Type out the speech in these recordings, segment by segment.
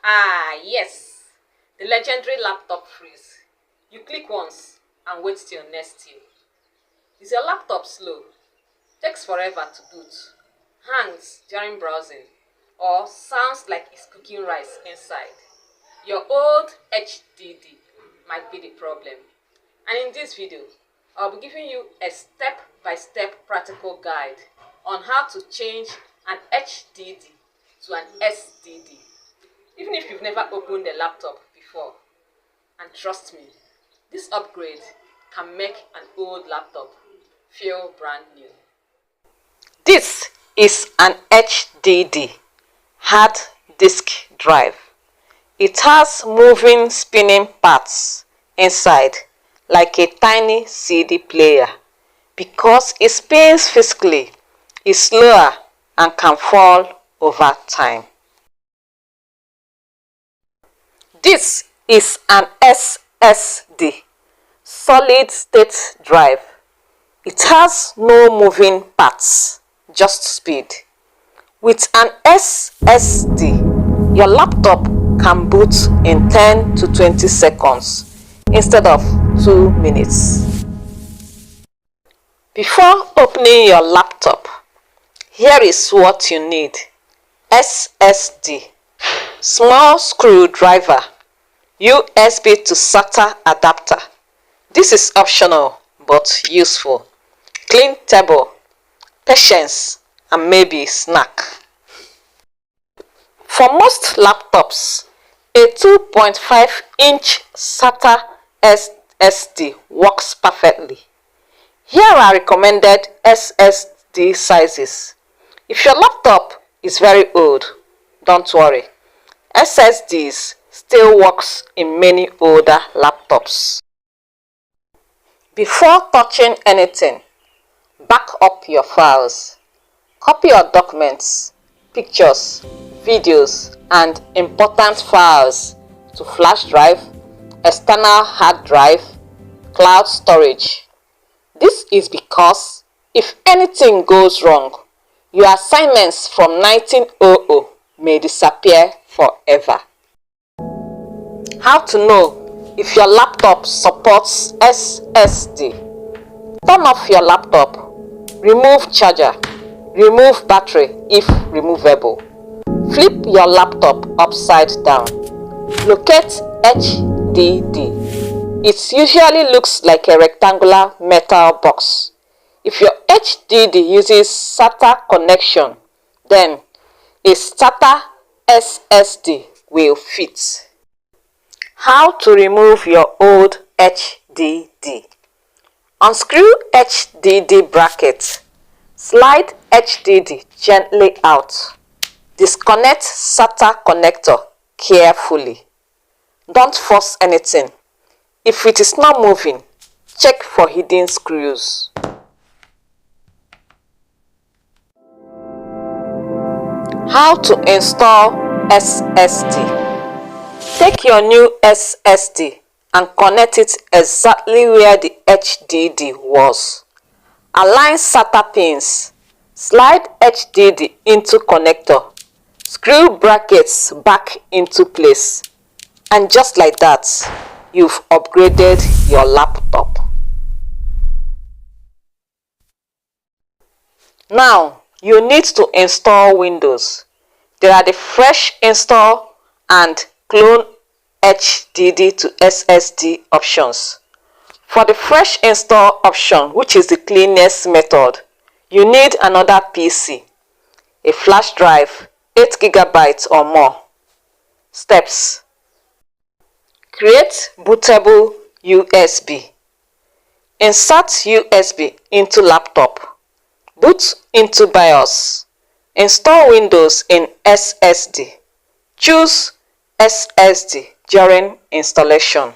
Ah, yes, the legendary laptop freeze. You click once and wait till next year. Is your laptop slow? Takes forever to boot, hangs during browsing, or sounds like it's cooking rice inside? Your old HDD might be the problem. And in this video, I'll be giving you a step-by-step practical guide on how to change an HDD to an SSD, even if you've never opened a laptop before. And trust me, this upgrade can make an old laptop feel brand new. This is an HDD, hard disk drive. It has moving spinning parts inside, like a tiny CD player. Because it spins physically, it's slower and can fall over time. This is an SSD, solid state drive. It has no moving parts, just speed. With an SSD, your laptop can boot in 10 to 20 seconds instead of 2 minutes. Before opening your laptop, here is what you need. SSD, small screwdriver, USB to SATA adapter. This is optional but useful. Clean table, patience, and maybe snack. For most laptops, a 2.5-inch SATA SSD works perfectly. Here are recommended SSD sizes. If your laptop is very old, don't worry. SSDs still works in many older laptops. Before touching anything, back up your files. Copy your documents, pictures, videos, and important files to flash drive, external hard drive, cloud storage. This is because if anything goes wrong, your assignments from 1900 may disappear forever. How to know if your laptop supports SSD? Turn off your laptop, remove charger, remove battery if removable. Flip your laptop upside down. Locate HDD. It usually looks like a rectangular metal box. If your HDD uses SATA connection, then a SATA SSD will fit. How to remove your old HDD? Unscrew HDD bracket. Slide HDD gently out. Disconnect SATA connector carefully. Don't force anything. If it is not moving, check for hidden screws. How to install SSD? Take your new SSD and connect it exactly where the HDD was. Align SATA pins. Slide HDD into connector. Screw brackets back into place. And just like that, you've upgraded your laptop. Now, you need to install Windows. There are the fresh install and clone HDD to SSD options. For the fresh install option, which is the cleanest method, you need another PC, a flash drive, 8 GB or more. Steps: create bootable USB. Insert USB into laptop. Boot into BIOS. Install Windows in SSD. Choose SSD during installation.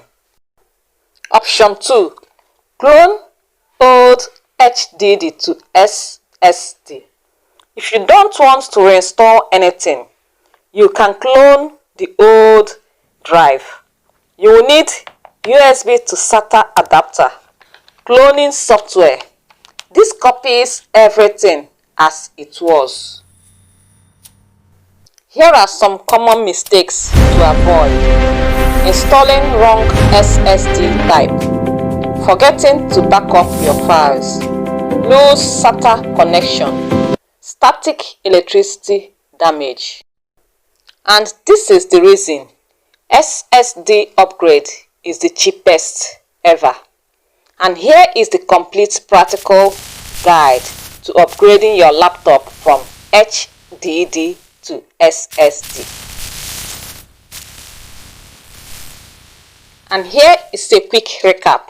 Option 2. Clone old HDD to SSD. If you don't want to reinstall anything, you can clone the old drive. You will need USB to SATA adapter, cloning software. This copies everything as it was. Here are some common mistakes to avoid. Installing wrong SSD type. Forgetting to back up your files. Loose SATA connection. Static electricity damage. And this is the reason SSD upgrade is the cheapest ever. And here is the complete practical guide to upgrading your laptop from HDD to SSD. And here is a quick recap.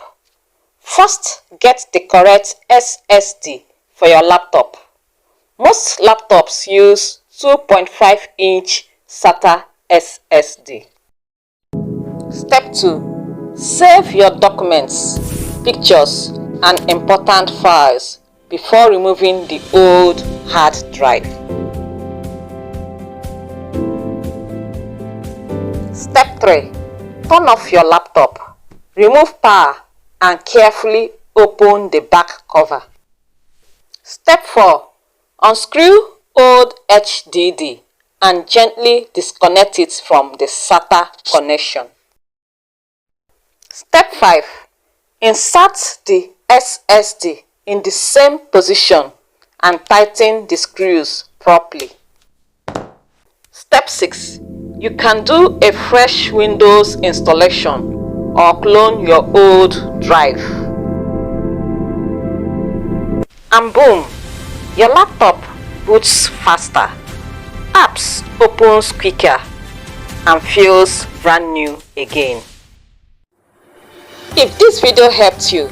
First, get the correct SSD for your laptop. Most laptops use 2.5-inch SATA SSD. Step 2. Save your documents, pictures, and important files before removing the old hard drive. Step 3. Turn off your laptop, remove power, and carefully open the back cover. Step 4. Unscrew old HDD and gently disconnect it from the SATA connection. Step 5. Insert the SSD in the same position and tighten the screws properly. Step 6. You can do a fresh Windows installation or clone your old drive. And boom, your laptop boots faster, apps opens quicker, and feels brand new again. If this video helped you,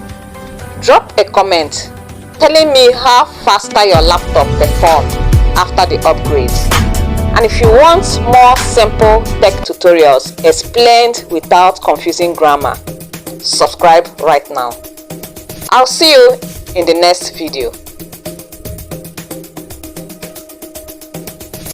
drop a comment telling me how faster your laptop performed after the upgrade. And if you want more simple tech tutorials explained without confusing grammar, subscribe right now. I'll see you in the next video.